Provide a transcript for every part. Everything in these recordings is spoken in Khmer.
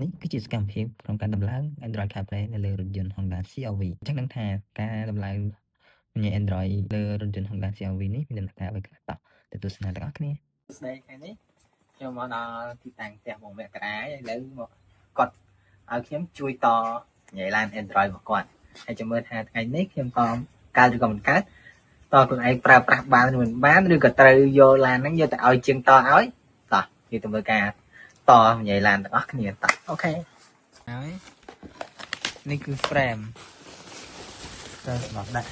នេះគឺជាសកម្មភាពក្នុងការដំឡើង Android CarPlay នៅលើរថយន្ត Honda CR-V អញ្ចឹងដឹងថាការដំឡើងវិញ្ញា Android លើរថយន្ត Honda CR-V នេះមានដំណើរការអ្វីខ្លះតោះទៅទស្សនាទាំងអស់គ្នាស្ដីថ្ងៃនេះខ្ញុំមកដល់ទីតាំងផ្ទះបងមករាយឥឡូវមកគាត់ឲ្យខ្ញុំជួយតនិយាយឡាន Android របស់គាត់ហើយចាំមើលថាថ្ងៃនេះខ្ញុំតកើតឬក៏មិនកើតតខ្លួនឯងប្រើប្រាស់បានឬមិនបានឬក៏ត្រូវយកឡានហ្នឹងយកទៅឲ្យជាងតឲ្យតោះវាទៅមើលការតនិយាយឡានទាំងអស់គ្នាតោះអូខេហើយនេះគឺ frame ទៅសម្រាប់ដាក់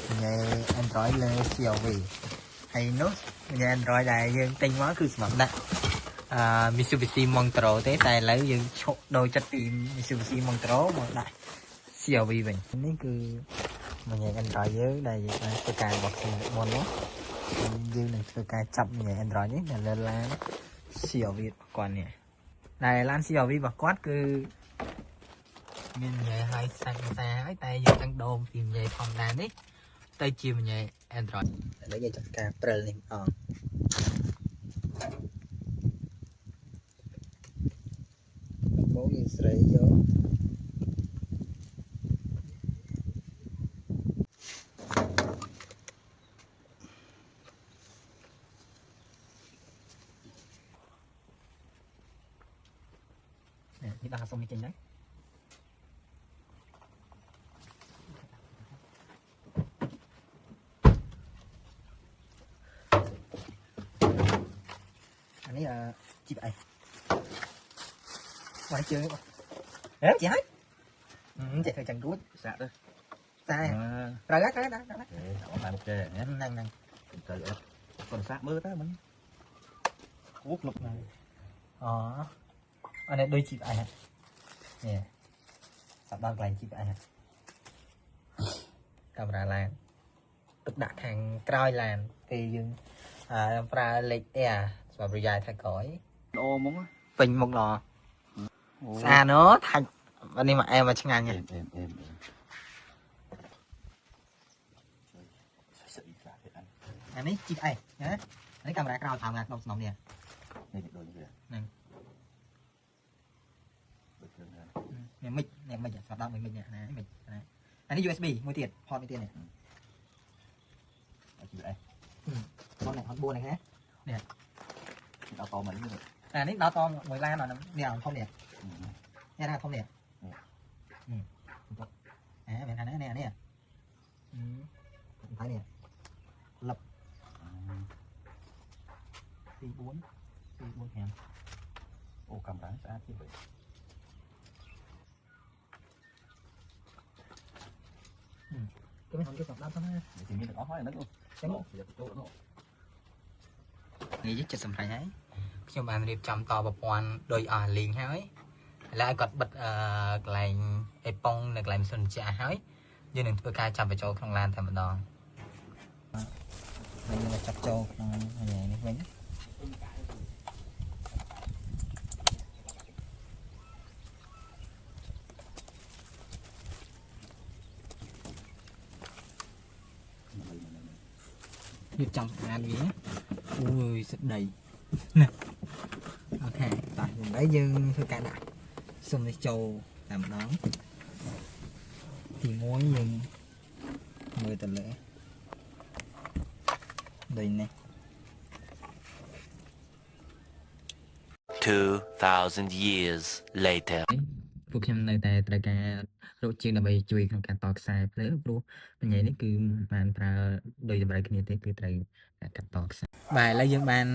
និយាយ Android លើ CR-V ហើយនោះនិយាយ Android ដែលយើងទិញមកគឺសម្រាប់ដាក់Mitsubishi Montero ទេតែឥឡូវយើងឈប់ដូរចិត្តពី Mitsubishi Montero មកដាក់ CR-V វិញនេះគឺនិយាយ Android យើងដែលយើងបានធ្វើការរបស់ខ្ញុំមុននោះយើងនឹងធ្វើការចាប់និយាយ Android នេះនៅលើឡាន CR-V របស់គាត់នេះដែលឡាន CR-V របស់គាត់គឺមាននិយាយឲ្យសាច់សាហើយតែយើងនឹងដូរពីនិយាយធម្មតានេះទៅជានិយាយ Android ឥឡូវយើងចាប់ការព្រិលនេះអងមកយើងស្រីយកនេះដាក់សុំនេះចេញហ្នឹងអានេះជីបអីមកជើងហ៎ជីហើយចេះធ្វើចឹងរួចសាក់ទៅសាត្រូវហើយត្រូវដាក់ដាក់អូតែមកចេះហ្នឹងទៅអត់គាត់សាក់មើលទៅមិនគូគ្រប់ហ្នឹងអូអានេះដូចជីបអីហ៎នេះសាប់ដល់កន្លែងជីបអីហ៎កាមេរ៉ាឡានទឹកដាក់ខាងក្រោយឡានពេលយើងប្រើលេខ Air សម្រាប់ប្រយោជន៍ថាក្រោយល្អហ្មងពេញមុខល្អស្អាតណូថាច់នេះមកអែមមកឆ្ងាញ់អានេះជីបអីណានេះកាមេរ៉ាក្រោយតាមខាងក្នុងស្នំនេះនេះដូចនេះហ្នឹងនេះមិចនេះមិចស្ដាប់មិចនេះណាមិចណាអានេះ USB មួយទៀត port មួយទៀតនេះជីបអីport នេះ port 4នេះណានេះដល់តមិនអានេះដល់តមួយឡានដល់នេះធំនេះនេះថាធំនេះមានថានេះនេះthấy nè lập 4 hàm ô cầm bán xa chứ vậy cái mấy thằng cái sọt đáp thôi thì mình được có hỏi là nó luônនេះយកចិត្តសម្រាប់ហើយខ្ញុំបានរៀបចំតប្រព័ន្ធដោយអស់លីងហើយឥឡូវឲ្យគាត់បិទកន្លែងអេប៉ុងនៅកន្លែងសុនចាស់ហើយយើងនឹងធ្វើការចាប់បញ្ចូលក្នុងឡានតែម្ដងហើយយើងចាប់ចូលក្នុងនេះវិញរៀបចំស្អាតវាអូយស្ដីណាអូខេតោះឥឡូវយើងធ្វើការដាក់សុំនេះចូលតែម្ដងទី1យើងមើលទៅលើដូចនេះ2,000 years later ពួកខ្ញុំនៅតែត្រូវការរកជាងដើម្បីជួយក្នុងការតខ្សែភ្លើងព្រោះបញ្ញានេះគឺបានប្រើដោយតម្រូវគ្នាទេគឺត្រូវកាត់តខ្សែបាទឥឡូវយើងបាន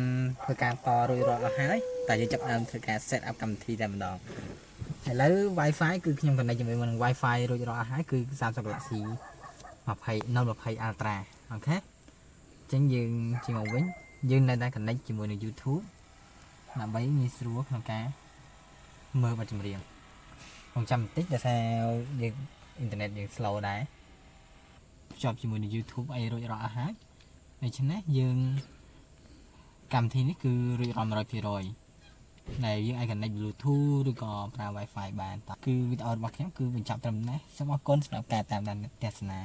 ធ្វើការតរួចរាល់អស់ហើយតែយើងចាប់ដើមធ្វើការ set up កម្មវិធីតែម្ដងឥឡូវ Wi-Fi គឺខ្ញុំ connect ជាមួយនឹង Wi-Fi រួចរាល់អស់ហើយគឺ30 Galaxy 20 Ultra អូខេអញ្ចឹងយើងជិះមកវិញយើងនៅតែ connect ជាមួយនឹង YouTube ដើម្បីងាយស្រួលក្នុងការមើលបទចម្រៀងខ្ញុំចាំបន្តិចដោយសារយើងអ៊ីនធឺណិតយើង slow ដែរភ្ជាប់ជាមួយនឹង YouTube អីរួចរាល់អស់ហើយដូច្នេះយើងកម្មវិធីនេះគឺរួចរាល់ 100% ដែលយើងអាច connect Bluetooth ឬក៏ប្រើ Wi-Fi បានគឺវីដេអូរបស់ខ្ញុំគឺបញ្ចប់ត្រឹមនេះសូមអរគុណសម្រាប់ការតាមដានទស្សនា